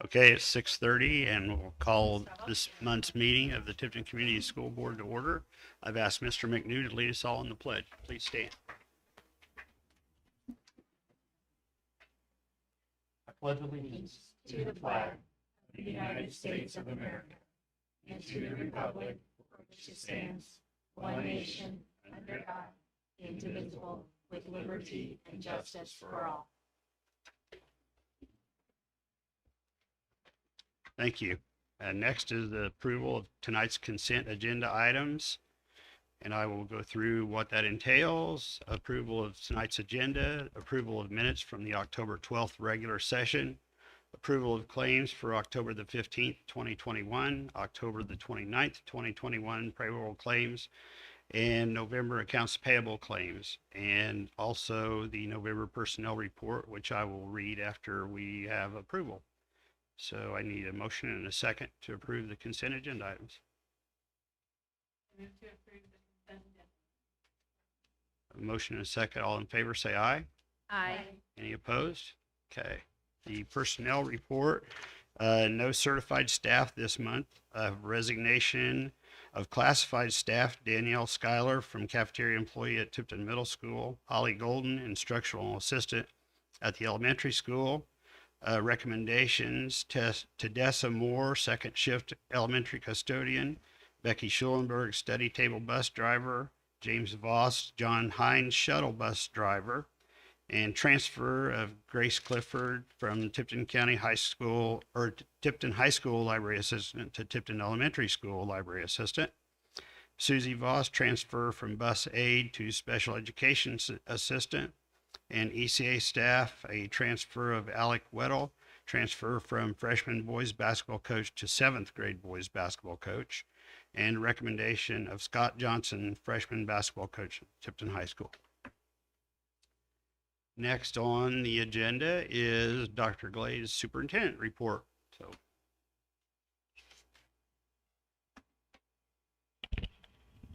Okay, it's 6:30 and we'll call this month's meeting of the Tipton Community School Board to order. I've asked Mr. McNew to lead us all in the pledge. Please stand. I pledge allegiance to the flag of the United States of America and to the republic for which it stands, one nation, under God, indivisible, with liberty and justice for all. Thank you. Next is the approval of tonight's consent agenda items. And I will go through what that entails. Approval of tonight's agenda, approval of minutes from the October 12th regular session, approval of claims for October the 15th, 2021, October the 29th, 2021 payroll claims, and November accounts payable claims, and also the November personnel report, which I will read after we have approval. So I need a motion and a second to approve the consent agenda items. Move to approve the consent agenda. A motion and a second. All in favor, say aye. Aye. Any opposed? Okay. The personnel report, no certified staff this month. Resignation of classified staff, Danielle Schuyler from cafeteria employee at Tipton Middle School, Holly Golden, instructional assistant at the elementary school. Recommendations, Tedessa Moore, second shift elementary custodian, Becky Schulenberg, study table bus driver, James Voss, John Hines, shuttle bus driver, and transfer of Grace Clifford from Tipton County High School or Tipton High School library assistant to Tipton Elementary School library assistant. Susie Voss, transfer from bus aide to special education assistant. And ECA staff, a transfer of Alec Weddle, transfer from freshman boys basketball coach to 7th grade boys basketball coach, and recommendation of Scott Johnson, freshman basketball coach at Tipton High School. Next on the agenda is Dr. Glade's superintendent report. So,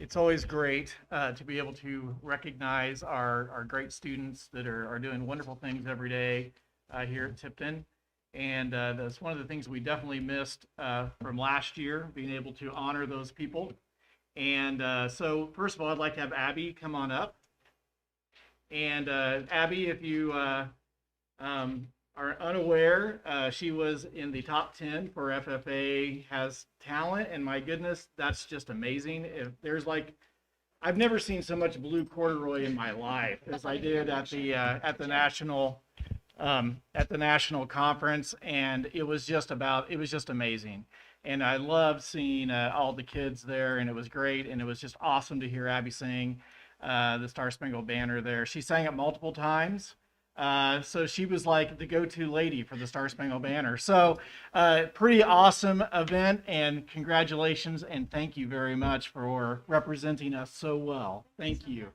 it's always great to be able to recognize our great students that are doing wonderful things every day here at Tipton. And that's one of the things we definitely missed from last year, being able to honor those people. And so first of all, I'd like to have Abby come on up. And Abby, if you are unaware, she was in the top 10 for FFA Has Talent, and my goodness, that's just amazing. If there's I've never seen so much blue corduroy in my life as I did at the national conference, and it was just amazing. And I loved seeing all the kids there, and it was great, and it was just awesome to hear Abby sing the Star Spangled Banner there. She sang it multiple times. So she was like the go-to lady for the Star Spangled Banner. So pretty awesome event, and congratulations, and thank you very much for representing us so well. Thank you.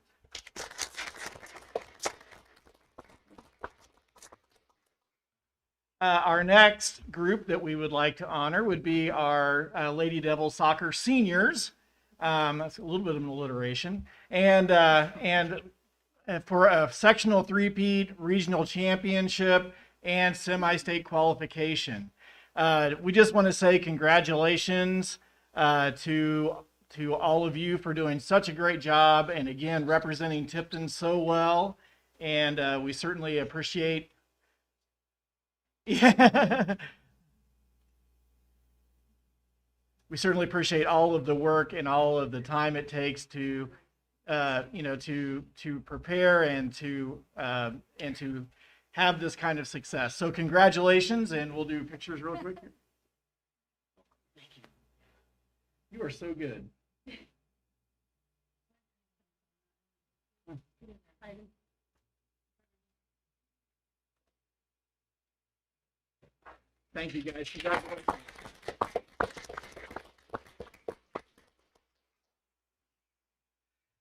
Our next group that we would like to honor would be our Lady Devil Soccer seniors. That's a little bit of an alliteration. And for a sectional three-peat, regional championship, and semi-state qualification. We just want to say congratulations to all of you for doing such a great job, and again, representing Tipton so well. And we certainly appreciate we certainly appreciate all of the work and all of the time it takes to to prepare and to have this kind of success. So congratulations, and we'll do pictures real quick. Thank you. You are so good. Thank you, guys. Congratulations.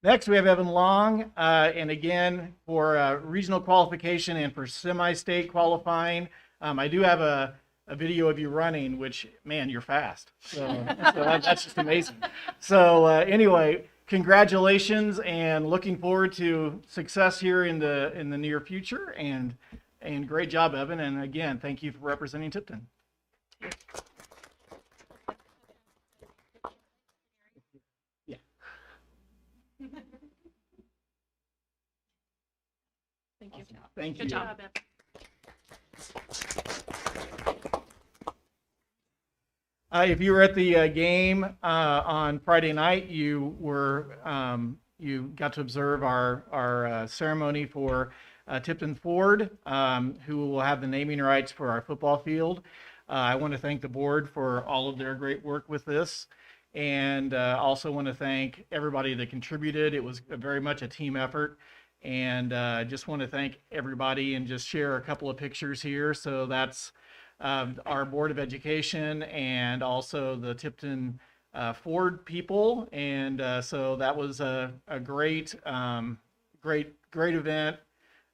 Next, we have Evan Long, and again, for regional qualification and for semi-state qualifying. I do have a video of you running, which, man, you're fast. So that's just amazing. So anyway, congratulations, and looking forward to success here in the near future. And And great job, Evan. And again, thank you for representing Tipton. Yeah. Thank you. Thank you. Good job, Evan. If you were at the game on Friday night, you you got to observe our ceremony for Tipton Ford, who will have the naming rights for our football field. I want to thank the board for all of their great work with this, and also want to thank everybody that contributed. It was very much a team effort, and just want to thank everybody and just share a couple of pictures here. So that's our Board of Education and also the Tipton Ford people, and so that was a great event.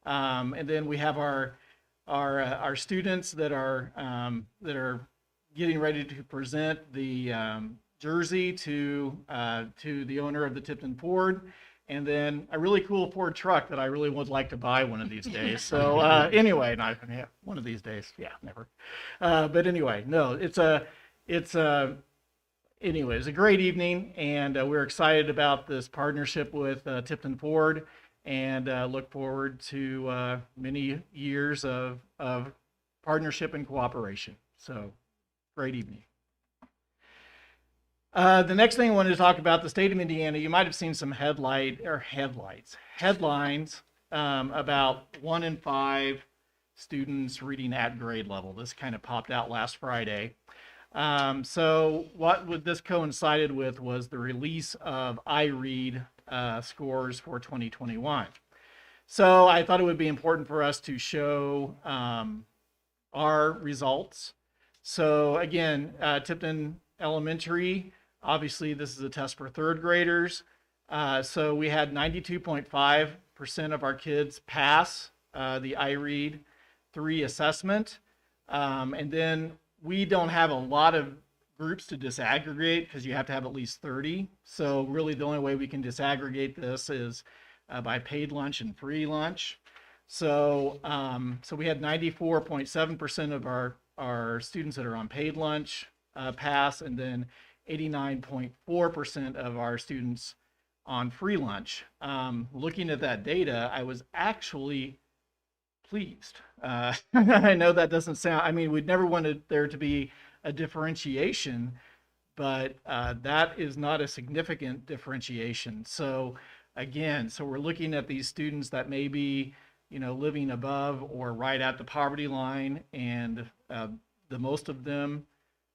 And then we have our students that are getting ready to present the jersey to the owner of the Tipton Ford, and then a really cool Ford truck that I really would like to buy one of these days. So anyway, yeah, one of these days, yeah, never. But anyway, no, it's a great evening, and we're excited about this partnership with Tipton Ford, and look forward to many years of partnership and cooperation. So, great evening. The next thing I wanted to talk about, the state of Indiana. You might have seen some headlines about 1 in 5 students reading at grade level. This kind of popped out last Friday. So what this coincided with was the release of iRead scores for 2021. So I thought it would be important for us to show our results. So again, Tipton Elementary, obviously this is a test for third graders. So we had 92.5% of our kids pass the iRead 3 assessment. And then we don't have a lot of groups to disaggregate because you have to have at least 30. So really the only way we can disaggregate this is by paid lunch and free lunch. So so we had 94.7% of our students that are on paid lunch pass, and then 89.4% of our students on free lunch. Looking at that data, I was actually pleased. I know that doesn't sound, I mean, we'd never wanted there to be a differentiation, but that is not a significant differentiation. So again, so we're looking at these students that may be, living above or right at the poverty line, and the most of them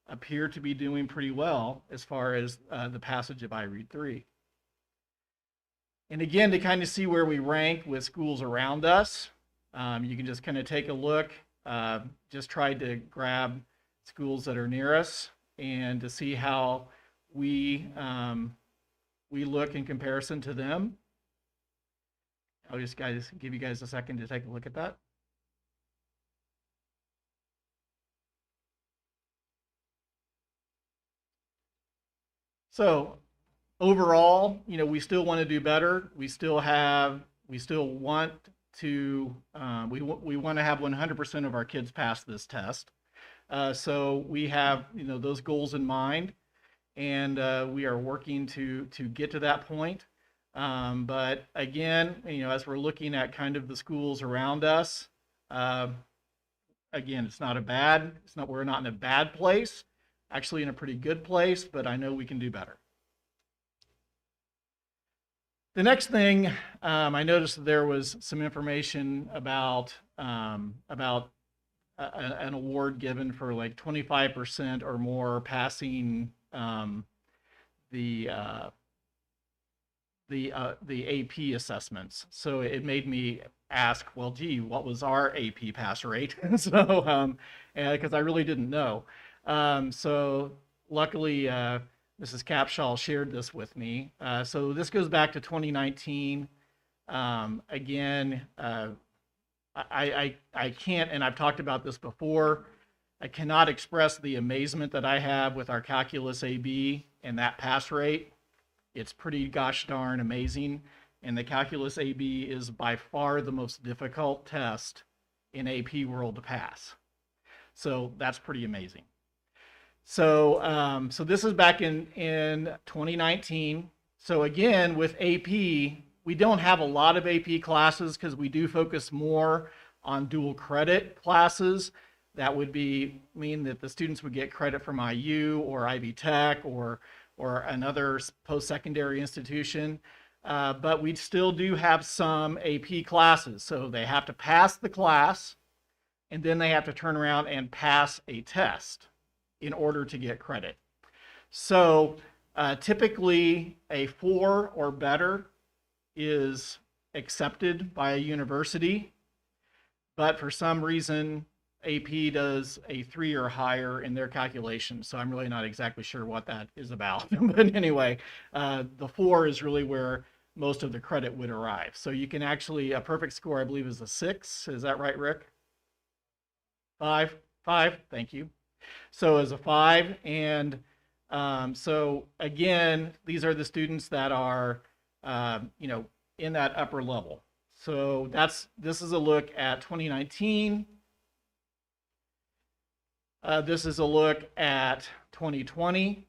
appear to be doing pretty well as far as the passage of iRead 3. And again, to kind of see where we rank with schools around us, you can just kind of take a look, just try to grab schools that are near us and to see how we look in comparison to them. I'll just give you guys a second to take a look at that. So overall, we still want to do better. We still want to, we want to have 100% of our kids pass this test. So we have, those goals in mind, and we are working to get to that point. But again, as we're looking at kind of the schools around us, again, we're not in a bad place, actually in a pretty good place, but I know we can do better. The next thing, I noticed that there was some information about an award given for like 25% or more passing the AP assessments. So it made me ask, well, gee, what was our AP pass rate? So, because I really didn't know. So luckily, Mrs. Capshaw shared this with me. So this goes back to 2019. Again, I can't, and I've talked about this before, I cannot express the amazement that I have with our Calculus AB and that pass rate. It's pretty gosh darn amazing. And the Calculus AB is by far the most difficult test in AP world to pass. So that's pretty amazing. So, so this is back in 2019. So again, with AP, we don't have a lot of AP classes because we do focus more on dual credit classes. That would mean that the students would get credit from IU or Ivy Tech or another post-secondary institution. But we still do have some AP classes. So they have to pass the class, and then they have to turn around and pass a test in order to get credit. So typically a 4 or better is accepted by a university, but for some reason AP does a 3 or higher in their calculations. So I'm really not exactly sure what that is about. But anyway, the 4 is really where most of the credit would arrive. So you can actually, a perfect score I believe is a 6. Is that right, Rick? 5, thank you. So as a 5, and so again, these are the students that are, in that upper level. So this is a look at 2019. This is a look at 2020.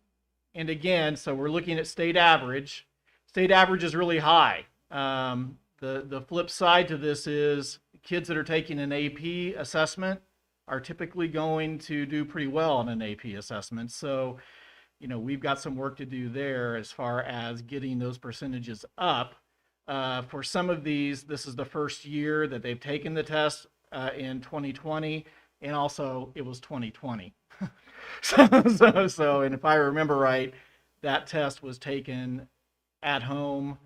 And again, so we're looking at state average. State average is really high. The flip side to this is kids that are taking an AP assessment are typically going to do pretty well on an AP assessment. So, we've got some work to do there as far as getting those percentages up. For some of these, this is the first year that they've taken the test in 2020, and also it was 2020. So, and if I remember right, that test was taken at home,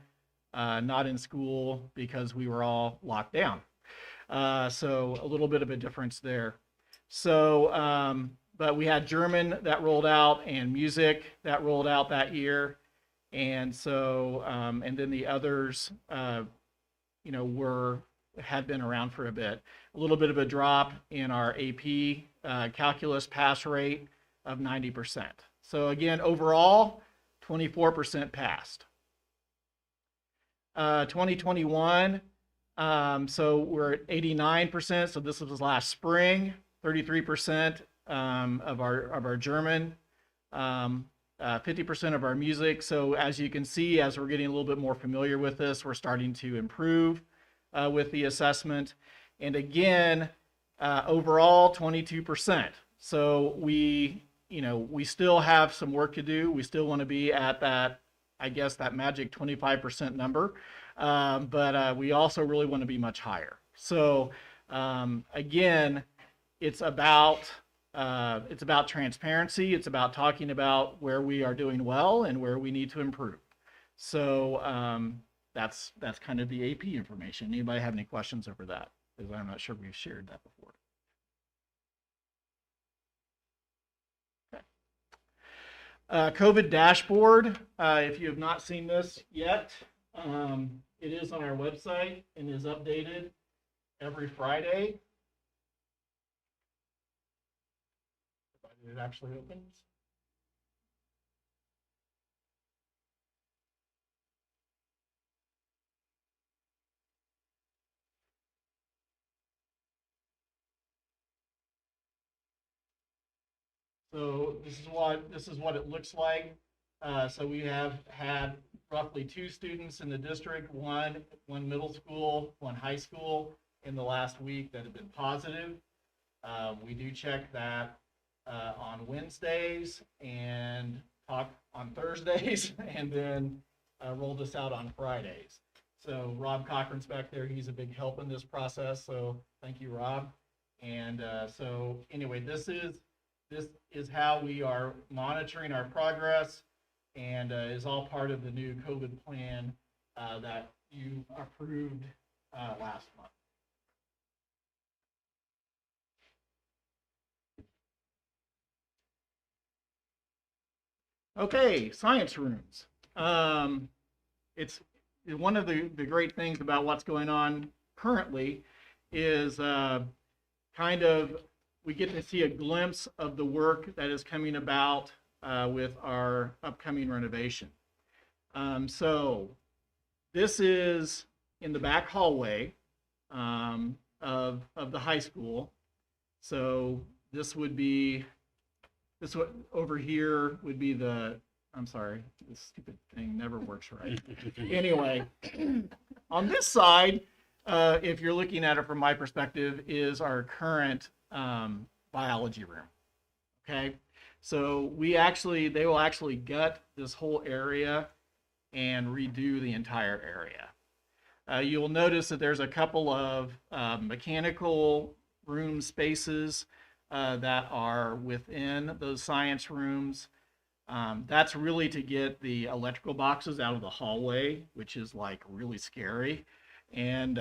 not in school because we were all locked down. So a little bit of a difference there. So, but we had German that rolled out and music that rolled out that year. And so, and then the others, had been around for a bit. A little bit of a drop in our AP calculus pass rate of 90%. So again, overall, 24% passed. 2021, so we're at 89%. So this was last spring. 33% of our German, 50% of our music. So as you can see, as we're getting a little bit more familiar with this, we're starting to improve with the assessment. And again, overall 22%. So we still have some work to do. We still want to be at that, I guess, that magic 25% number. But we also really want to be much higher. So again, it's about transparency. It's about talking about where we are doing well and where we need to improve. So that's kind of the AP information. Anybody have any questions over that? Because I'm not sure we've shared that before. Okay. Covet Dashboard. If you have not seen this yet, it is on our website and is updated every Friday. It actually opens. So this is what it looks like. So we have had roughly 2 students in the district, one middle school, one high school in the last week that have been positive. We do check that on Wednesdays and talk on Thursdays, and then roll this out on Fridays. So Rob Cochran's back there. He's a big help in this process. So thank you, Rob. And so anyway, this is how we are monitoring our progress, and is all part of the new COVID plan that you approved last month. Okay, science rooms. It's one of the great things about what's going on currently is kind of we get to see a glimpse of the work that is coming about with our upcoming renovation. So this is in the back hallway of of the high school. So this would be, this what over here would be the, I'm sorry, this stupid thing never works right. Anyway, on this side, if you're looking at it from my perspective, is our current biology room. Okay, so they will actually gut this whole area and redo the entire area. You'll notice that there's a couple of mechanical room spaces that are within those science rooms. That's really to get the electrical boxes out of the hallway, which is like really scary. And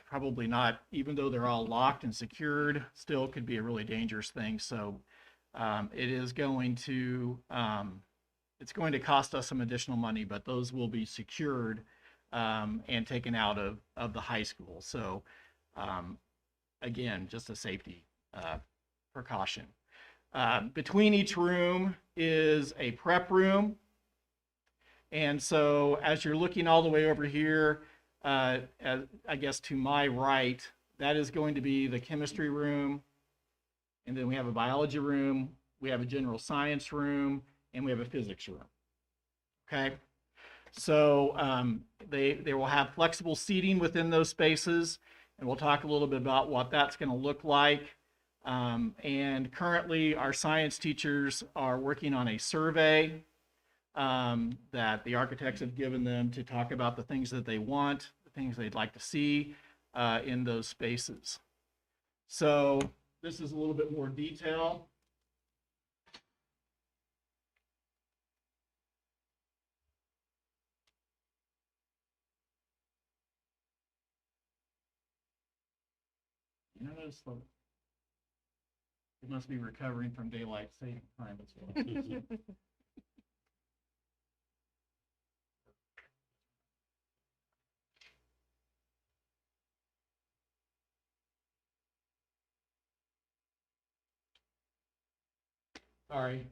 probably not, even though they're all locked and secured, still could be a really dangerous thing. So it is going to, it's going to cost us some additional money, but those will be secured and taken out of the high school. So again, just a safety precaution. Between each room is a prep room. And so as you're looking all the way over here, I guess to my right, that is going to be the chemistry room. And then we have a biology room, we have a general science room, and we have a physics room. Okay. So they will have flexible seating within those spaces, and we'll talk a little bit about what that's going to look like. And currently, our science teachers are working on a survey that the architects have given them to talk about the things that they want, the things they'd like to see in those spaces. So this is a little bit more detail. You notice it must be recovering from daylight saving time as well. Sorry.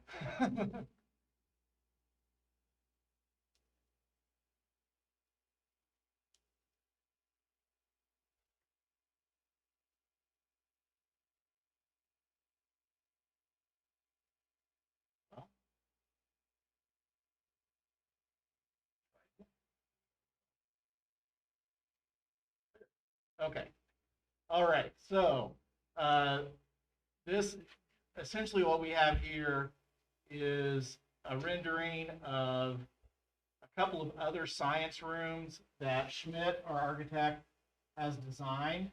Okay. All right. So this essentially what we have here is a rendering of a couple of other science rooms that Schmidt, our architect, has designed.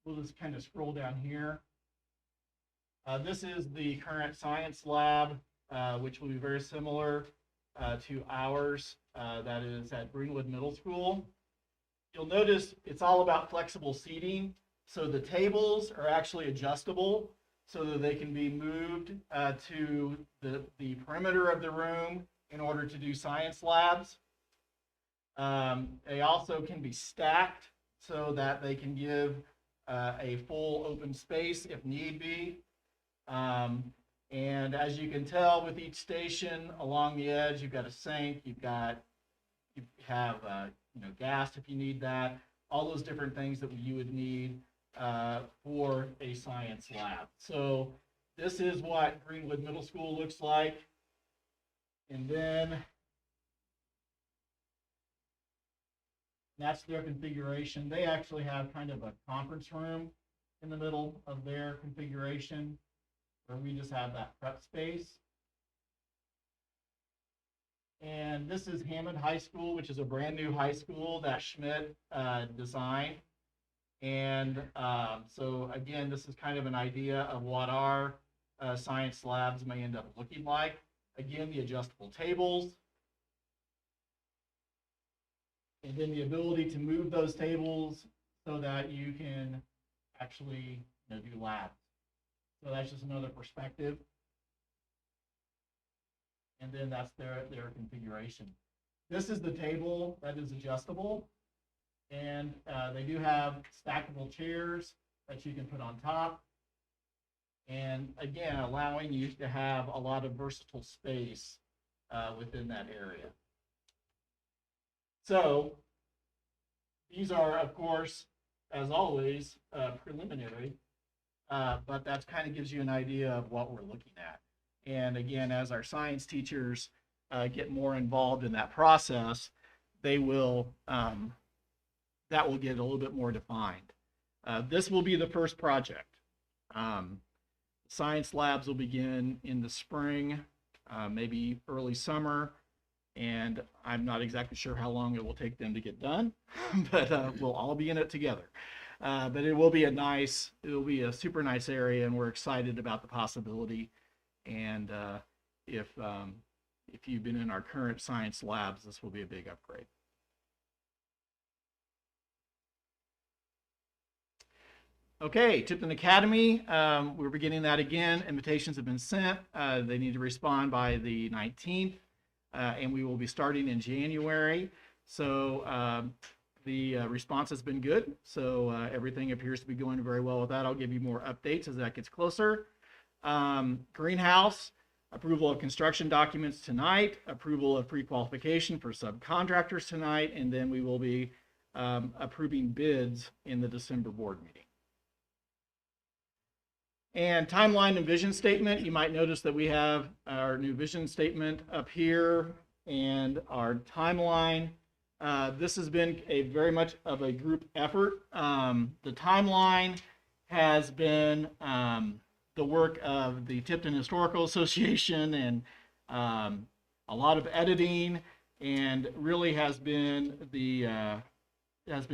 We'll just kind of scroll down here. This is the current science lab, which will be very similar to ours. That is at Greenwood Middle School. You'll notice it's all about flexible seating. So the tables are actually adjustable so that they can be moved to the perimeter of the room in order to do science labs. They also can be stacked so that they can give a full open space if need be. And as you can tell with each station along the edge, you've got a sink, you have gas if you need that, all those different things that you would need for a science lab. So this is what Greenwood Middle School looks like. And then that's their configuration. They actually have kind of a conference room in the middle of their configuration where we just have that prep space. And this is Hammond High School, which is a brand new high school that Schmidt designed. And so again, this is kind of an idea of what our science labs may end up looking like. Again, the adjustable tables. And then the ability to move those tables so that you can actually do labs. So that's just another perspective. And then that's their configuration. This is the table that is adjustable. And they do have stackable chairs that you can put on top. And again, allowing you to have a lot of versatile space within that area. So These are, of course, as always, preliminary, but that kind of gives you an idea of what we're looking at. And again, as our science teachers get more involved in that process, they will that will get a little bit more defined. This will be the first project. Science labs will begin in the spring, maybe early summer, and I'm not exactly sure how long it will take them to get done, but we'll all be in it together. But it will be a super nice area, and we're excited about the possibility. And if you've been in our current science labs, this will be a big upgrade. Okay, Tipton Academy, we're beginning that again. Invitations have been sent. They need to respond by the 19th, and we will be starting in January. So the response has been good. So everything appears to be going very well with that. I'll give you more updates as that gets closer. Greenhouse, approval of construction documents tonight, approval of pre-qualification for subcontractors tonight, and then we will be approving bids in the December board meeting. And timeline and vision statement, you might notice that we have our new vision statement up here and our timeline. This has been very much of a group effort. The timeline has been the work of the Tipton Historical Association and a lot of editing, and really has been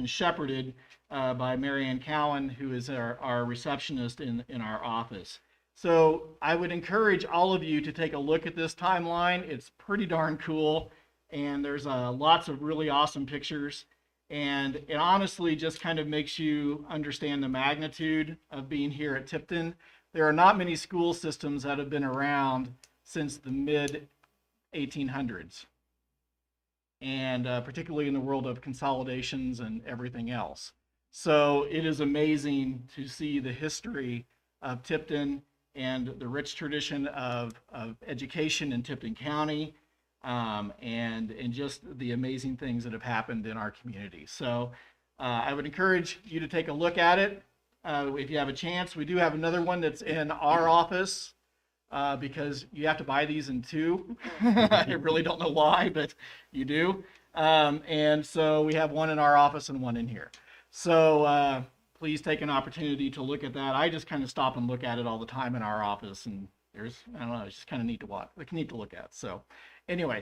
shepherded by Mary Ann Cowan, who is our receptionist in our office. So I would encourage all of you to take a look at this timeline. It's pretty darn cool, and there's lots of really awesome pictures, and it honestly just kind of makes you understand the magnitude of being here at Tipton. There are not many school systems that have been around since the mid-1800s, and particularly in the world of consolidations and everything else. So it is amazing to see the history of Tipton and the rich tradition of education in Tipton County, and just the amazing things that have happened in our community. So I would encourage you to take a look at it if you have a chance. We do have another one that's in our office because you have to buy these in two. I really don't know why, but you do. And so we have one in our office and one in here. So please take an opportunity to look at that. I just kind of stop and look at it all the time in our office, and I don't know, it's just kind of neat to watch, neat to look at. So anyway,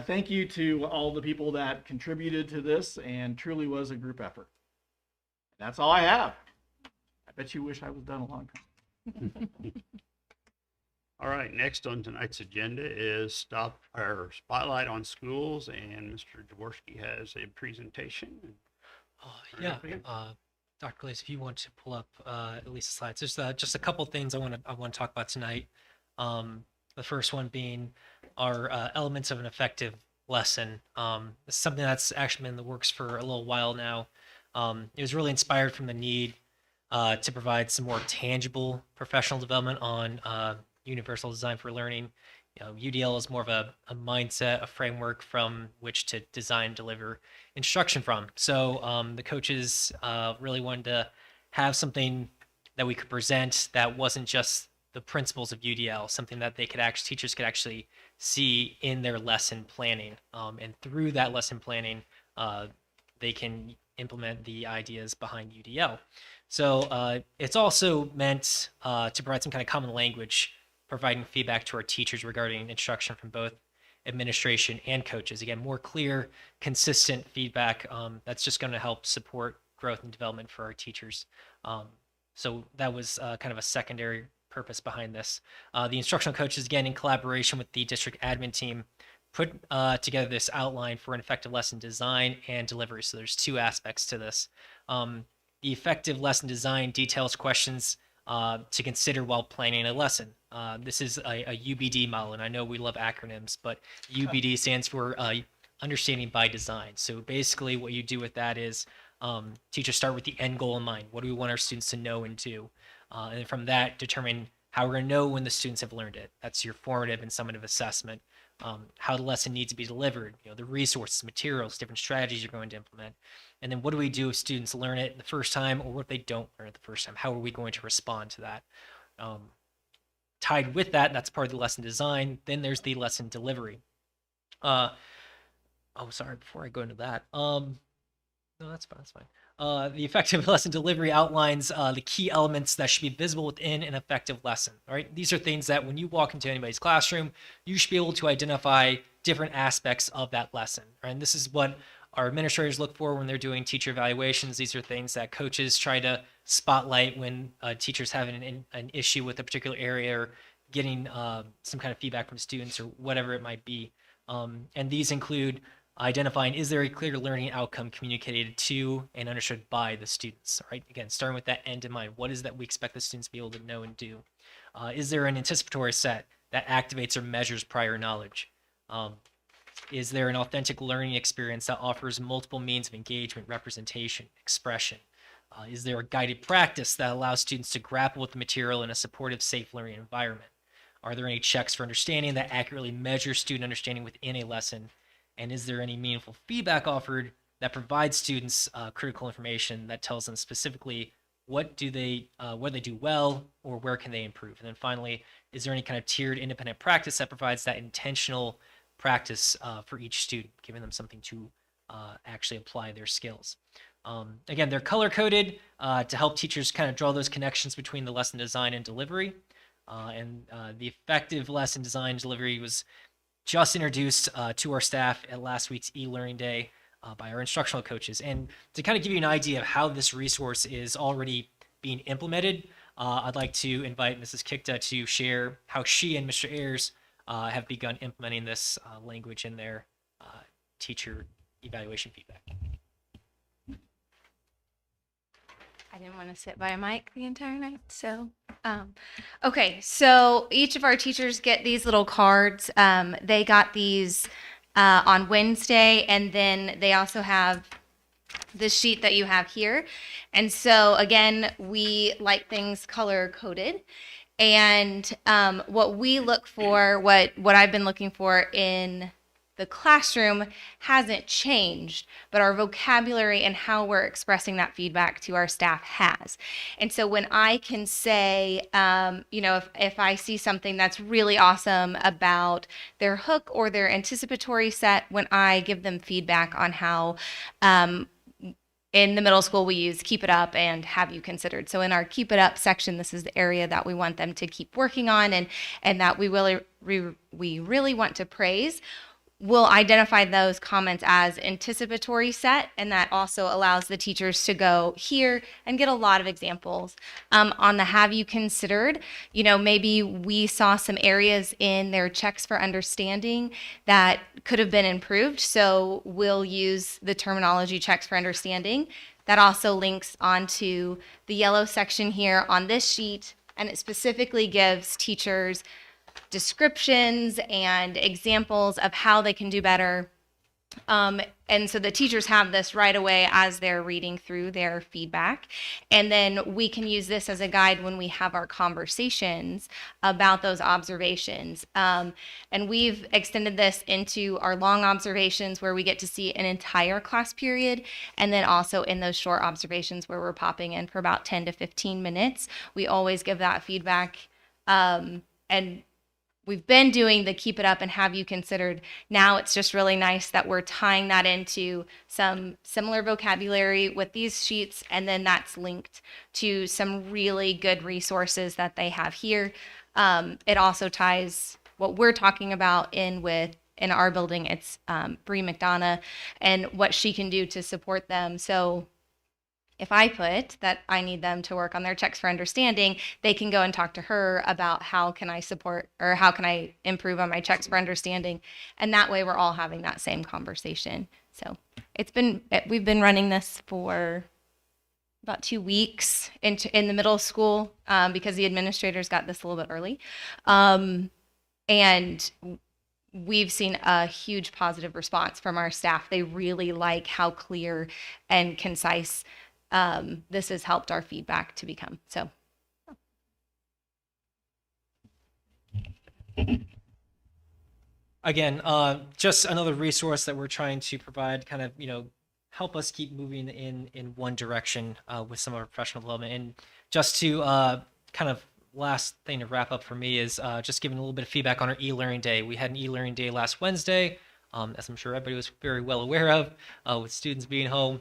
thank you to all the people that contributed to this, and truly was a group effort. That's all I have. I bet you wish I was done a long time. All right, next on tonight's agenda is Spotlight on Schools, and Mr. Jaworski has a presentation. Yeah, Dr. Glaze, if you want to pull up at least the slides, there's just a couple things I want to talk about tonight. The first one being our elements of an effective lesson. This is something that's actually been in the works for a little while now. It was really inspired from the need to provide some more tangible professional development on universal design for learning. UDL is more of a mindset, a framework from which to design and deliver instruction from. So the coaches really wanted to have something that we could present that wasn't just the principles of UDL, something that teachers could actually see in their lesson planning. And through that lesson planning, they can implement the ideas behind UDL. So it's also meant to provide some kind of common language, providing feedback to our teachers regarding instruction from both administration and coaches. Again, more clear, consistent feedback that's just going to help support growth and development for our teachers. So that was kind of a secondary purpose behind this. The instructional coaches, again, in collaboration with the district admin team, put together this outline for an effective lesson design and delivery. So there's two aspects to this. The effective lesson design details questions to consider while planning a lesson. This is a UBD model, and I know we love acronyms, but UBD stands for understanding by design. So basically what you do with that is teachers start with the end goal in mind. What do we want our students to know and do? And from that, determine How we're going to know when the students have learned it. That's your formative and summative assessment. How the lesson needs to be delivered, the resources, materials, different strategies you're going to implement. And then what do we do if students learn it the first time, or what if they don't learn it the first time? How are we going to respond to that? Tied with that, that's part of the lesson design. Then there's the lesson delivery. Sorry, before I go into that. No, that's fine. That's fine. The effective lesson delivery outlines the key elements that should be visible within an effective lesson. All right, these are things that when you walk into anybody's classroom, you should be able to identify different aspects of that lesson. Right? And this is what our administrators look for when they're doing teacher evaluations. These are things that coaches try to spotlight when teachers have an issue with a particular area or getting some kind of feedback from students or whatever it might be. And these include identifying, is there a clear learning outcome communicated to and understood by the students? All right, again, starting with that end in mind. What is that we expect the students to be able to know and do? Is there an anticipatory set that activates or measures prior knowledge? Is there an authentic learning experience that offers multiple means of engagement, representation, expression? Is there a guided practice that allows students to grapple with the material in a supportive, safe learning environment? Are there any checks for understanding that accurately measure student understanding within a lesson? And is there any meaningful feedback offered that provides students critical information that tells them specifically what they do well or where can they improve? And then finally, is there any kind of tiered independent practice that provides that intentional practice for each student, giving them something to actually apply their skills? Again, they're color-coded to help teachers kind of draw those connections between the lesson design and delivery. The effective lesson design delivery was just introduced to our staff at last week's e-learning day by our instructional coaches. And to kind of give you an idea of how this resource is already being implemented, I'd like to invite Mrs. Kikta to share how she and Mr. Ayers have begun implementing this language in their teacher evaluation feedback. I didn't want to sit by a mic the entire night. So, okay. So each of our teachers get these little cards. They got these on Wednesday, and then they also have the sheet that you have here. And so again, we like things color coded. And what we look for, what I've been looking for in the classroom hasn't changed, but our vocabulary and how we're expressing that feedback to our staff has. And so when I can say, if I see something that's really awesome about their hook or their anticipatory set, when I give them feedback on how, in the middle school, we use keep it up and have you considered. So in our keep it up section, this is the area that we want them to keep working on and that we really want to praise. We'll identify those comments as anticipatory set, and that also allows the teachers to go here and get a lot of examples. On the have you considered, maybe we saw some areas in their checks for understanding that could have been improved, so we'll use the terminology checks for understanding. That also links onto the yellow section here on this sheet, and it specifically gives teachers descriptions and examples of how they can do better. And so the teachers have this right away as they're reading through their feedback. And then we can use this as a guide when we have our conversations about those observations. And we've extended this into our long observations where we get to see an entire class period. And then also in those short observations where we're popping in for about 10 to 15 minutes, we always give that feedback. And we've been doing the keep it up and have you considered. Now it's just really nice that we're tying that into some similar vocabulary with these sheets, and then that's linked to some really good resources that they have here. It also ties what we're talking about in our building. It's Bree McDonough and what she can do to support them. So if I put that I need them to work on their checks for understanding, they can go and talk to her about how can I support or how can I improve on my checks for understanding. And that way we're all having that same conversation. So we've been running this for about 2 weeks in the middle school because the administrators got this a little bit early. And we've seen a huge positive response from our staff. They really like how clear and concise this has helped our feedback to become. So Again, just another resource that we're trying to provide, kind of, help us keep moving in one direction with some of our professional development. And just to kind of last thing to wrap up for me is just giving a little bit of feedback on our e-learning day. We had an e-learning day last Wednesday, as I'm sure everybody was very well aware of, with students being home.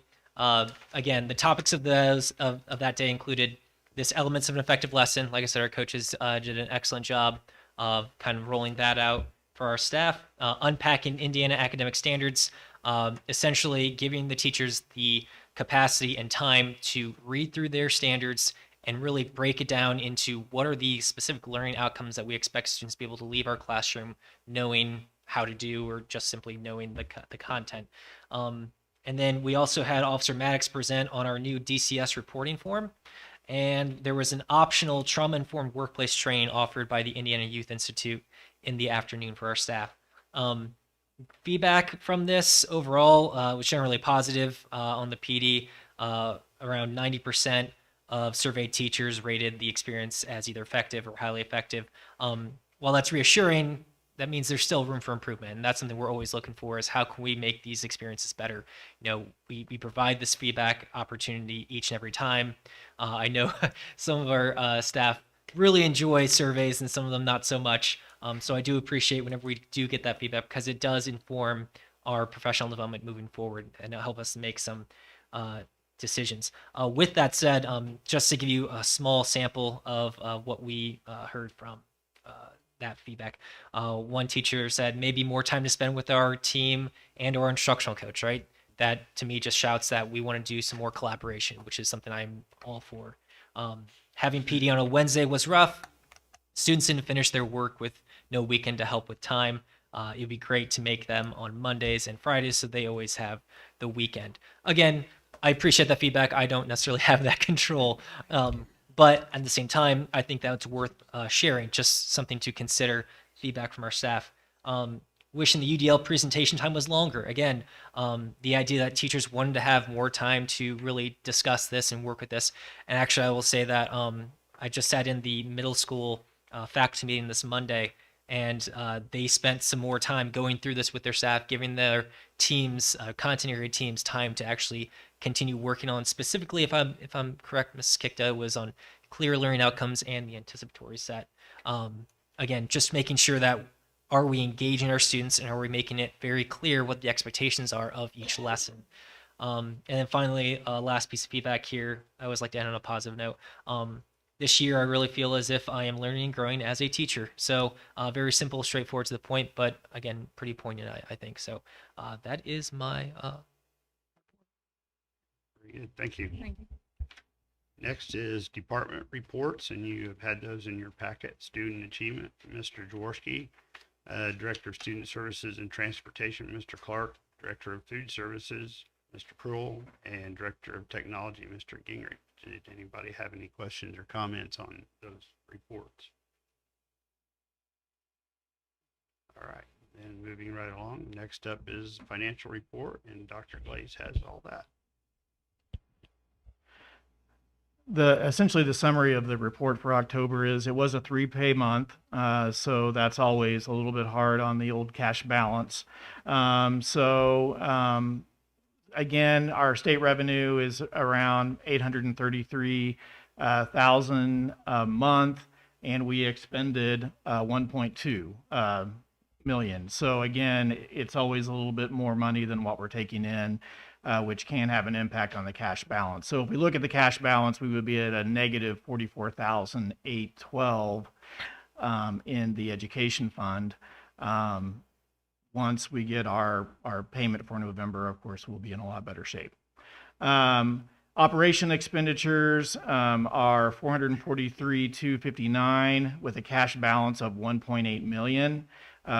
Again, the topics of that day included this elements of an effective lesson. Like I said, our coaches did an excellent job of kind of rolling that out for our staff, unpacking Indiana academic standards, essentially giving the teachers the capacity and time to read through their standards and really break it down into what are the specific learning outcomes that we expect students to be able to leave our classroom knowing how to do, or just simply knowing the content. And then we also had Officer Maddox present on our new DCS reporting form. And there was an optional trauma-informed workplace training offered by the Indiana Youth Institute in the afternoon for our staff. Feedback from this overall was generally positive on the PD. Around 90% of surveyed teachers rated the experience as either effective or highly effective. While that's reassuring, that means there's still room for improvement, and that's something we're always looking for, is how can we make these experiences better. We provide this feedback opportunity each and every time. I know some of our staff really enjoy surveys and some of them not so much. So I do appreciate whenever we do get that feedback, because it does inform our professional development moving forward and help us make some decisions. With that said, just to give you a small sample of what we heard from that feedback. One teacher said maybe more time to spend with our team and our instructional coach, right? That to me just shouts that we want to do some more collaboration, which is something I'm all for. Having PD on a Wednesday was rough. Students didn't finish their work with no weekend to help with time. It'd be great to make them on Mondays and Fridays so they always have the weekend. Again, I appreciate that feedback. I don't necessarily have that control. But at the same time, I think that's worth sharing, just something to consider, feedback from our staff. Wishing the UDL presentation time was longer. Again, the idea that teachers wanted to have more time to really discuss this and work with this. And actually, I will say that I just sat in the middle school faculty meeting this Monday, and they spent some more time going through this with their staff, giving their teams, content area teams, time to actually continue working on, specifically, if I'm correct, Mrs. Kikta was on clear learning outcomes and the anticipatory set. Again, just making sure that are we engaging our students, and are we making it very clear what the expectations are of each lesson. And then finally, last piece of feedback here, I always like to end on a positive note. This year, I really feel as if I am learning and growing as a teacher. So very simple, straightforward to the point, but again, pretty poignant, I think. So that is my... Very good. Thank you. Thank you. Next is department reports, and you have had those in your packet. Student achievement, Mr. Jaworski. Director of Student Services and Transportation, Mr. Clark. Director of Food Services, Mr. Pruill, and Director of Technology, Mr. Gingrich. Did anybody have any questions or comments on those reports? All right, then moving right along. Next up is financial report, and Dr. Glaze has all that. Essentially the summary of the report for October is it was a 3-pay month, so that's always a little bit hard on the old cash balance. Again, our state revenue is around $833,000 a month, and we expended 1.2 million. So again, it's always a little bit more money than what we're taking in, which can have an impact on the cash balance. So if we look at the cash balance, we would be at a negative 44,812 in the education fund. Once we get our payment for November, of course, we'll be in a lot better shape. Operation expenditures are 443,259 with a cash balance of 1.8 million.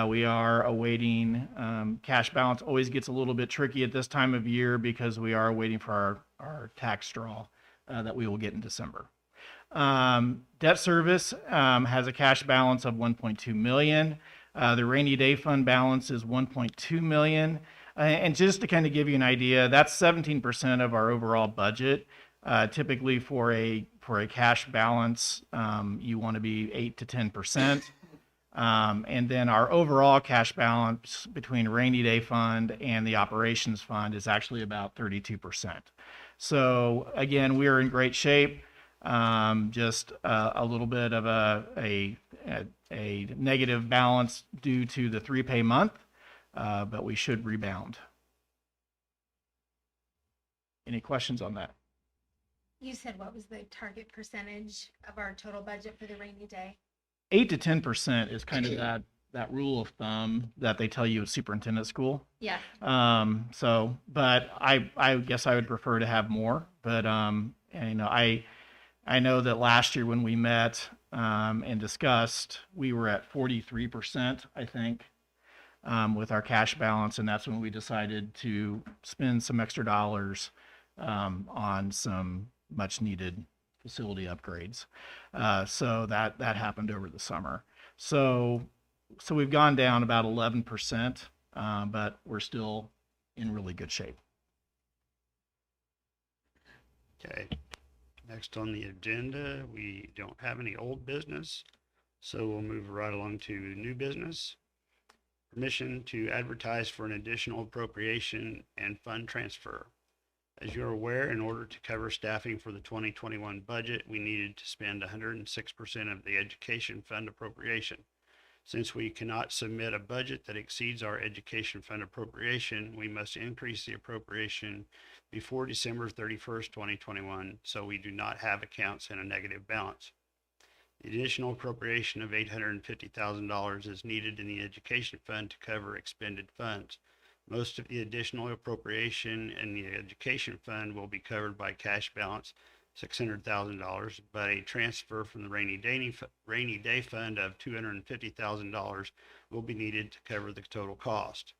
We are awaiting, cash balance always gets a little bit tricky at this time of year because we are waiting for our tax draw that we will get in December. Debt service has a cash balance of 1.2 million. The rainy day fund balance is 1.2 million. And just to kind of give you an idea, that's 17% of our overall budget. Typically for a cash balance, you want to be 8 to 10%. And then our overall cash balance between rainy day fund and the operations fund is actually about 32%. So again, we are in great shape. Just a little bit of a negative balance due to the 3-pay month, but we should rebound. Any questions on that? You said what was the target percentage of our total budget for the rainy day? 8 to 10% is kind of that rule of thumb that they tell you at superintendent school. Yeah. But I guess I would prefer to have more. But and, you know, I know that last year when we met and discussed, we were at 43%, I think, with our cash balance, and that's when we decided to spend some extra dollars on some much needed facility upgrades. So that happened over the summer. So we've gone down about 11%, but we're still in really good shape. Okay. Next on the agenda, we don't have any old business, so we'll move right along to new business. Permission to advertise for an additional appropriation and fund transfer. As you're aware, in order to cover staffing for the 2021 budget, we needed to spend 106% of the education fund appropriation. Since we cannot submit a budget that exceeds our education fund appropriation, we must increase the appropriation before December 31st, 2021, so we do not have accounts in a negative balance. The additional appropriation of $850,000 is needed in the education fund to cover expended funds. Most of the additional appropriation in the education fund will be covered by cash balance, $600,000, but a transfer from the rainy day fund of $250,000 will be needed to cover the total cost.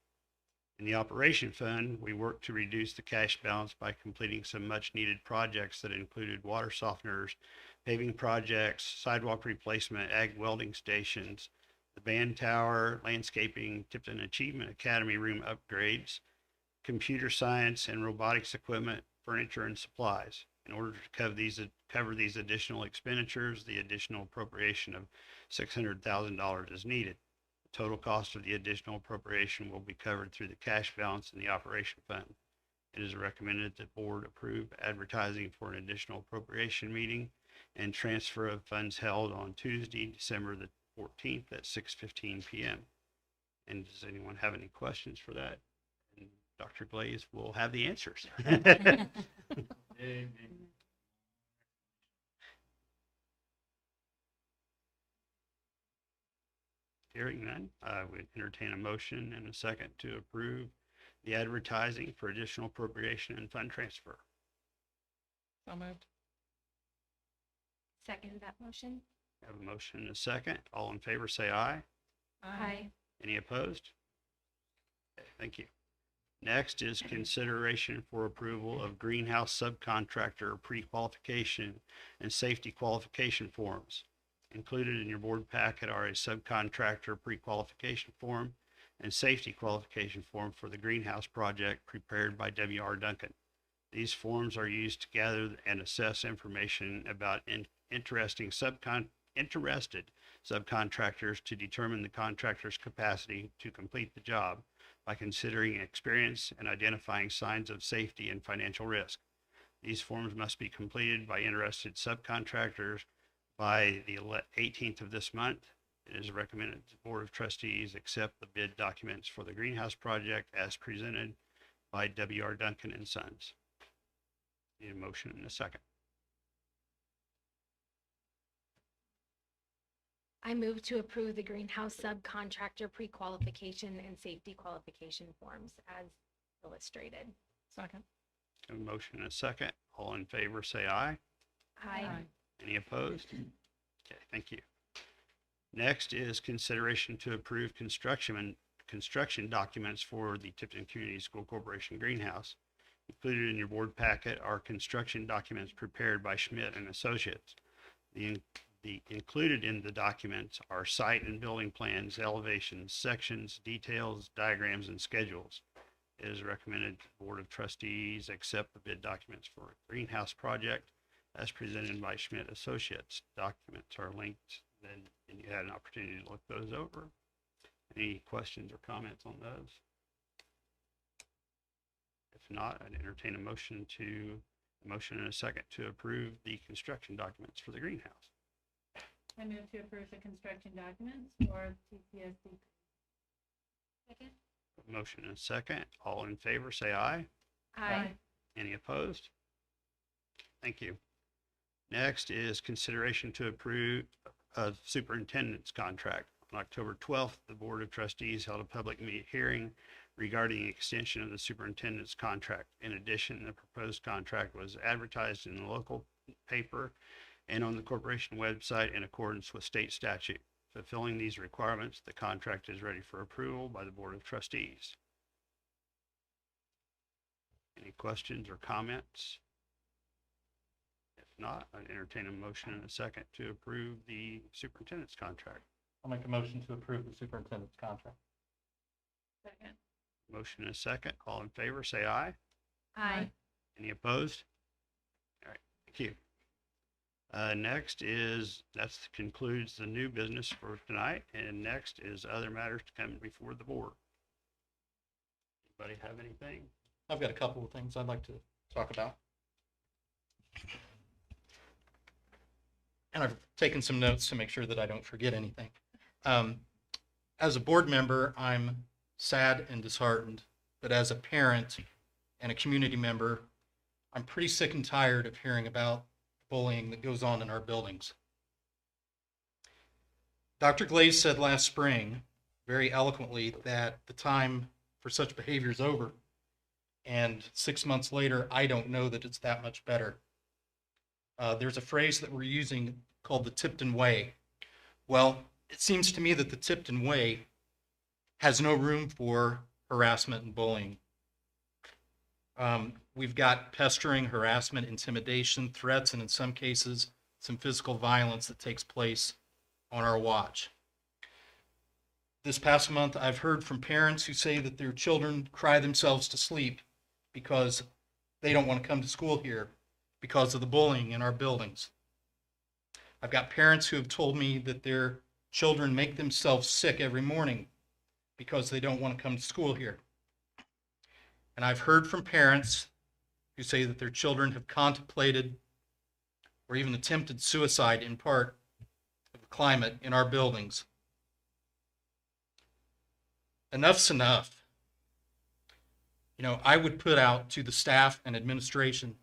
In the operation fund, we worked to reduce the cash balance by completing some much needed projects that included water softeners, paving projects, sidewalk replacement, ag welding stations, the band tower, landscaping, Tipton Academy room upgrades, computer science and robotics equipment, furniture, and supplies. In order to cover these additional expenditures, the additional appropriation of $600,000 is needed. The total cost of the additional appropriation will be covered through the cash balance in the operation fund. It is recommended that the board approve advertising for an additional appropriation meeting and transfer of funds held on Tuesday, December the 14th at 6:15 p.m. And does anyone have any questions for that? And Dr. Glaze will have the answers. Hearing none, I would entertain a motion and a second to approve the advertising for additional appropriation and fund transfer. So moved. Second that motion. I have a motion and a second. All in favor say aye. Aye. Any opposed? Okay, thank you. Next is consideration for approval of greenhouse subcontractor pre-qualification and safety qualification forms. Included in your board packet are a subcontractor pre-qualification form and safety qualification form for the greenhouse project prepared by W.R. Duncan. These forms are used to gather and assess information about interested subcontractors to determine the contractor's capacity to complete the job by considering experience and identifying signs of safety and financial risk. These forms must be completed by interested subcontractors by the 18th of this month. It is recommended that the Board of Trustees accept the bid documents for the greenhouse project as presented by W.R. Duncan and Sons. Need a motion in a second. I move to approve the greenhouse subcontractor pre-qualification and safety qualification forms as illustrated. Second. A motion and a second. All in favor say aye. Aye. Any opposed? Okay, thank you. Next is consideration to approve construction documents for the Tipton Community School Corporation greenhouse. Included in your board packet are construction documents prepared by Schmidt and Associates. The included in the documents are site and building plans, elevations, sections, details, diagrams, and schedules. It is recommended the Board of Trustees accept the bid documents for a greenhouse project as presented by Schmidt Associates. Documents are linked and you had an opportunity to look those over. Any questions or comments on those? If not, I'd entertain a motion and a second to approve the construction documents for the greenhouse. I move to approve the construction documents for TCSD. Second. Motion and a second. All in favor, say aye. Aye. Any opposed? Thank you. Next is consideration to approve a superintendent's contract. On October 12th, the Board of Trustees held a public hearing regarding extension of the superintendent's contract. In addition, the proposed contract was advertised in the local paper and on the corporation website in accordance with state statute. Fulfilling these requirements, the contract is ready for approval by the Board of Trustees. Any questions or comments? If not, I'd entertain a motion and a second to approve the superintendent's contract. I'll make a motion to approve the superintendent's contract. Second. Motion and a second. All in favor, say aye. Aye. Any opposed? All right, thank you. Next is, that concludes the new business for tonight. And next is other matters to come before the board. Anybody have anything? I've got a couple of things I'd like to talk about. And I've taken some notes to make sure that I don't forget anything. As a board member, I'm sad and disheartened, but as a parent and a community member, I'm pretty sick and tired of hearing about bullying that goes on in our buildings. Dr. Glaze said last spring, very eloquently, that the time for such behavior is over. And 6 months later, I don't know that it's that much better. There's a phrase that we're using called the Tipton Way. Well, it seems to me that the Tipton Way has no room for harassment and bullying. We've got pestering, harassment, intimidation, threats, and in some cases, some physical violence that takes place on our watch. This past month, I've heard from parents who say that their children cry themselves to sleep because they don't want to come to school here because of the bullying in our buildings. I've got parents who have told me that their children make themselves sick every morning because they don't want to come to school here. And I've heard from parents who say that their children have contemplated or even attempted suicide in part of the climate in our buildings. Enough's enough. You know, I would put out to the staff and administration,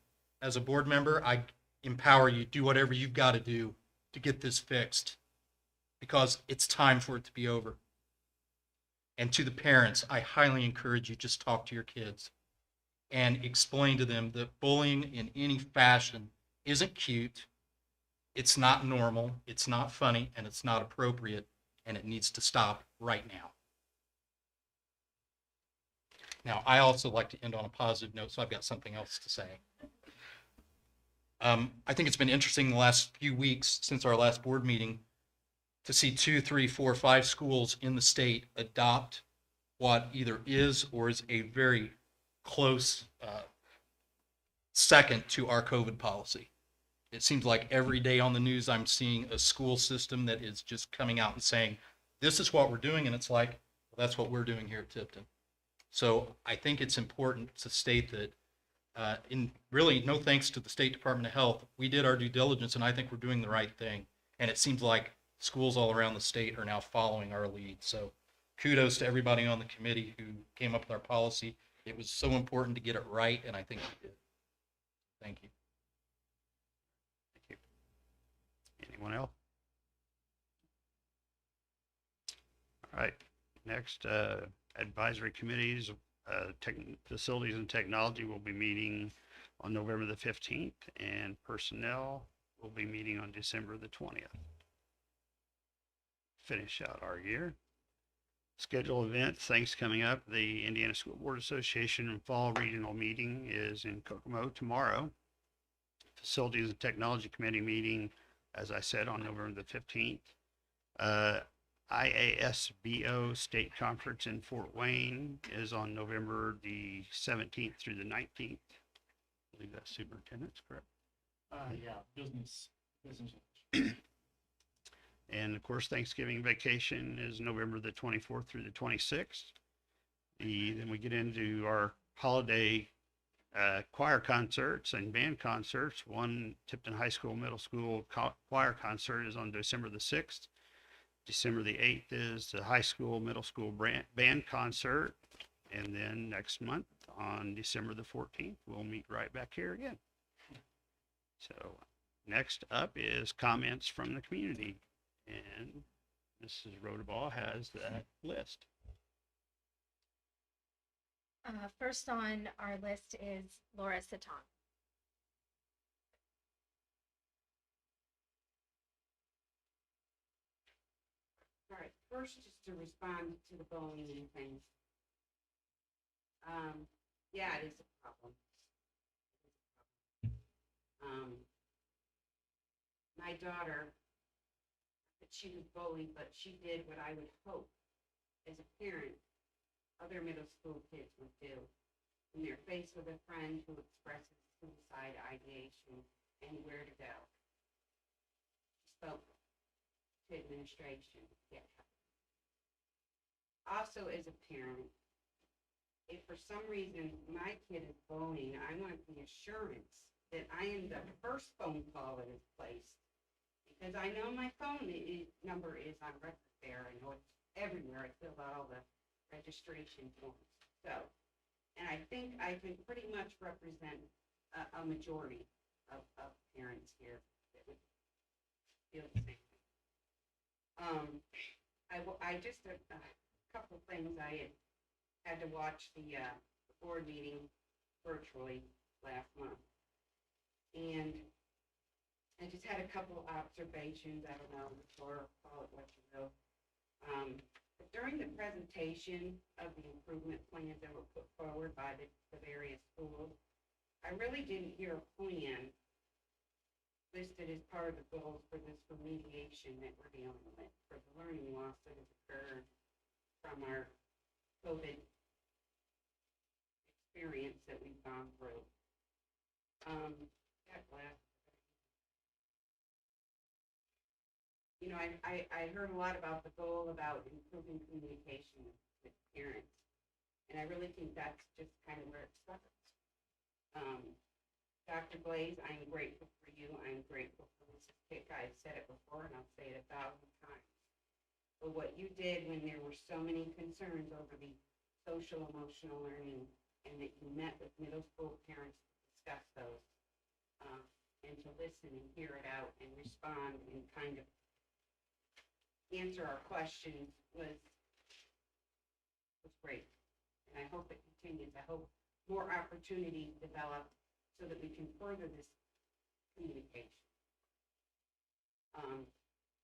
as a board member, I empower you, do whatever you've got to do to get this fixed, because it's time for it to be over. And to the parents, I highly encourage you, just talk to your kids and explain to them that bullying in any fashion isn't cute, it's not normal, it's not funny, and it's not appropriate, and it needs to stop right now. Now, I also like to end on a positive note, so I've got something else to say. I think it's been interesting the last few weeks since our last board meeting to see 2, 3, 4, 5 schools in the state adopt what either is or is a very close second to our COVID policy. It seems like every day on the news I'm seeing a school system that is just coming out and saying, this is what we're doing, and it's like, well, that's what we're doing here at Tipton. So I think it's important to state that in really no thanks to the State Department of Health, we did our due diligence, and I think we're doing the right thing. And it seems like schools all around the state are now following our lead. So kudos to everybody on the committee who came up with our policy. It was so important to get it right, and I think we did. Thank you. Thank you. Anyone else? All right. Next, advisory committees, facilities and technology will be meeting on November the 15th, and personnel will be meeting on December the 20th. Finish out our year. Schedule events, things coming up. The Indiana School Board Association Fall Regional Meeting is in Kokomo tomorrow. Facilities and Technology Committee meeting, as I said, on November the 15th. IASBO State Conference in Fort Wayne is on November the 17th through the 19th. I believe that's superintendent's, correct? Yeah, business. And of course, Thanksgiving vacation is November the 24th through the 26th. Then we get into our holiday choir concerts and band concerts. One Tipton High School, Middle School choir concert is on December the 6th. December the 8th is the high school, middle school band concert. And then next month on December the 14th, we'll meet right back here again. So next up is comments from the community. And Mrs. Rodabaugh has that list. First on our list is Laura Satan. All right, first, just to respond to the bullying things. Yeah, it is a problem. My daughter, she was bullied, but she did what I would hope as a parent other middle school kids would do when they're faced with a friend who expresses suicide ideation and where to go. She spoke to administration, get help. Also, as a parent, if for some reason my kid is bullying, I want the assurance that I am the first phone call that is placed, because I know my phone number is on record there. I know it's everywhere. I filled out all the registration forms. So, and I think I can pretty much represent a majority of parents here that would feel the same thing. I just, a couple of things. I had to watch the board meeting virtually last month. And I just had a couple observations. I don't know, or call it what you will. But during the presentation of the improvement plans that were put forward by the various schools, I really didn't hear a plan listed as part of the goals for this remediation that we're dealing with, for the learning loss that has occurred from our COVID experience that we've gone through. You know, I heard a lot about the goal about improving communication with parents, and I really think that's just kind of where it starts. Dr. Blaze, I'm grateful for you. I'm grateful for Mrs. Kick. I've said it before, and I'll say it 1,000 times. But what you did when there were so many concerns over the social emotional learning, and that you met with middle school parents to discuss those, and to listen and hear it out and respond and kind of answer our questions was great. And I hope it continues. I hope more opportunities develop so that we can further this communication.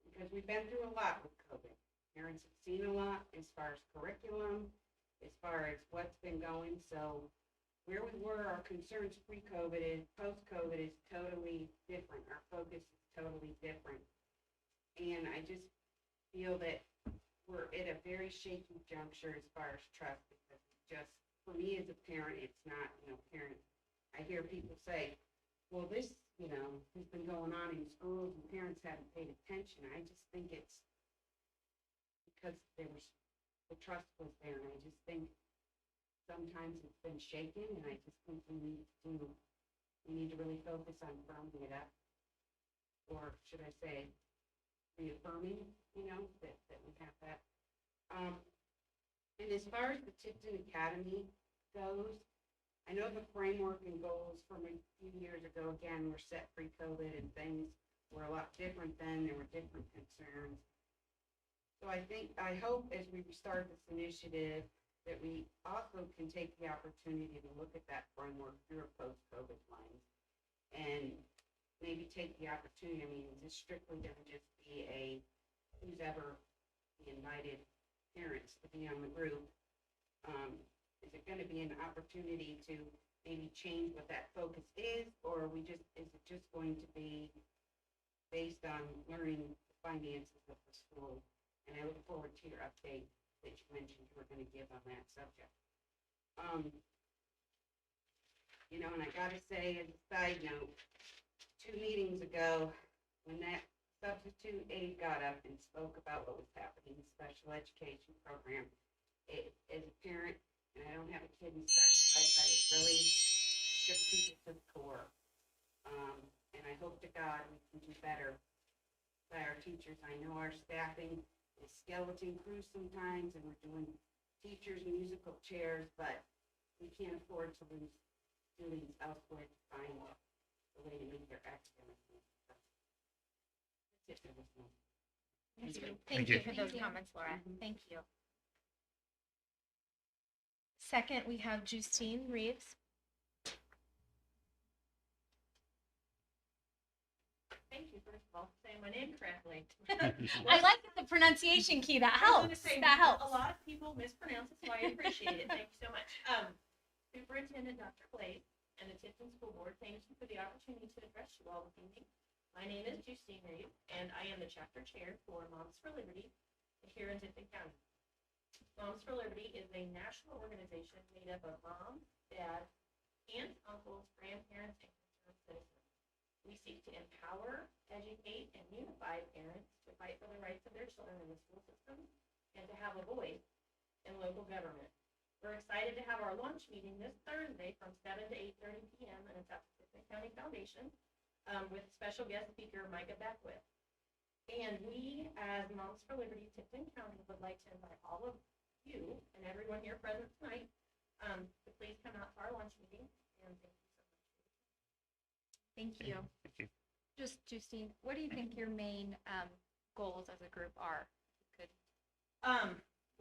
Because we've been through a lot with COVID. Parents have seen a lot as far as curriculum, as far as what's been going. So where we were, our concerns pre-COVID is, post-COVID is totally different. Our focus is totally different. And I just feel that we're at a very shaky juncture as far as trust, because just, for me as a parent, it's not, parent. I hear people say, well, this, has been going on in schools and parents haven't paid attention. I just think it's because the trust was there, and I just think sometimes it's been shaken, and I just think we need to really focus on firming it up, or should I say, reaffirming, that we have that. And as far as the Tipton Academy goes, I know the framework and goals from a few years ago, again, were set pre-COVID, and things were a lot different then. There were different concerns. So I hope as we start this initiative that we also can take the opportunity to look at that framework through a post-COVID lens, and maybe take the opportunity. I mean, is this strictly going to just be who's ever the invited parents to be on the group? Is it going to be an opportunity to maybe change what that focus is, or is it just going to be based on learning the finances of the school? And I look forward to your update that you mentioned you were going to give on that subject. And I got to say, as a side note, 2 meetings ago, when that substitute aide got up and spoke about what was happening in the special education program. As a parent, and I don't have a kid in special ed, but it really shook people to the core. And I hope to God we can do better by our teachers. I know our staffing is skeleton crew sometimes, and we're doing teachers musical chairs, but we can't afford to lose students elsewhere to find a way to meet their academic needs. That's it for this month. Thank Thank you you. for those comments, Laura. Thank you. Second, we have Justine Reeves. Thank you, first of all, for saying my name correctly. I like the pronunciation key. That I was gonna helps. say, That helps. A lot of people mispronounce it, so I appreciate it. Thank you so much. Superintendent Dr. Clay and the Tipton School Board, thank you for the opportunity to address you all this evening. My name is Justine Reed, and I am the chapter chair for Moms for Liberty here in Tipton County. Moms for Liberty is a national organization made up of moms, dads, aunts, uncles, grandparents, and concerned citizens. We seek to empower, educate, and unify parents to fight for the rights of their children in the school system and to have a voice in local government. We're excited to have our lunch meeting this Thursday from 7 to 8:30 p.m. and it's at the Tipton County Foundation with special guest speaker Micah Beckwith. And we, as Moms for Liberty Tipton County, would like to invite all of you and everyone here present tonight to please come out to our lunch meeting. And thank you so much. Thank you. Thank you. Just Justine, what do you think your main goals as a group are? Good.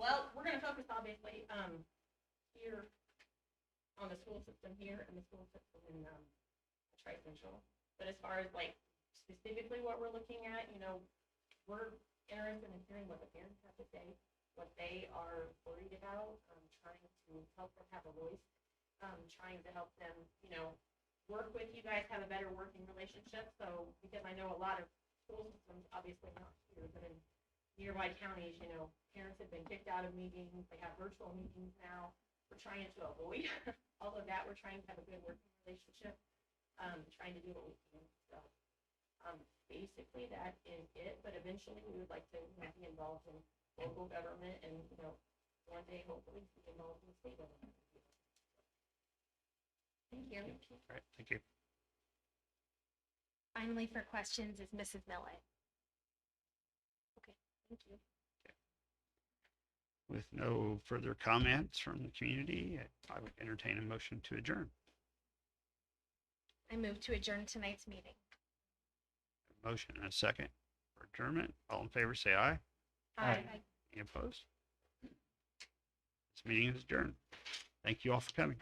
Well, we're going to focus obviously here on the school system here and the school system in Tri-Central. But as far as like specifically what we're looking at, you know, we're interested in hearing what the parents have to say, what they are worried about, trying to help them have a voice, trying to help them, you know, work with you guys, have a better working relationship. So, because I know a lot of school systems, obviously not here, but in nearby counties, you know, parents have been kicked out of meetings. They have virtual meetings now. We're trying to avoid all of that. We're trying to have a good working relationship, trying to do what we can. So, basically that is it. But eventually we would like to, you know, be involved in local government and, you know, one day hopefully be involved in state government. Thank you. All right, thank you. Finally, for questions is Mrs. Millet. Thank you. With no further comments from the community, I would entertain a motion to adjourn. I move to adjourn tonight's meeting. A motion and a second for adjournment. All in favor, say aye. Aye. Any opposed? This meeting is adjourned. Thank you all for coming.